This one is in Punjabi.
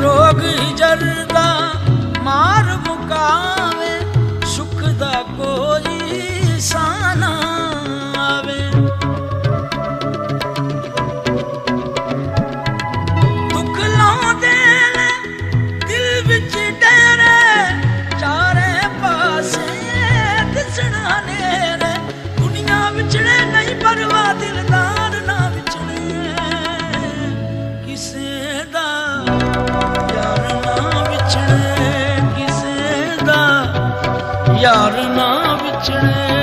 ਰੋਗ ਜਰਦਾ ਮਾਰ ਮੁਕਾਵੇ, ਸੁਖ ਦਾ ਕੋਈ ਸਾਨਾ ਆਵੇ। ਦੁੱਖ ਲਾਉਂਦੇ ਨੇ ਦਿਲ ਵਿੱਚ ਡੇਰੇ, ਚਾਰੇ ਪਾਸੇ ਦਿਸਣਾ ਨੇਰੇ। ਦੁਨੀਆ ਵਿਚੜੇ ਨਹੀਂ ਪਰਵਾਹ, ਦਿਲਦਾਰ ਨਾ ਵਿਛੜੇ ਕਿਸੇ ਦਾ, ਯਾਰ ਨਾ ਵਿਛੜੇ ਕਿਸੇ ਦਾ, ਯਾਰ ਨਾ ਵਿਛੜੇ।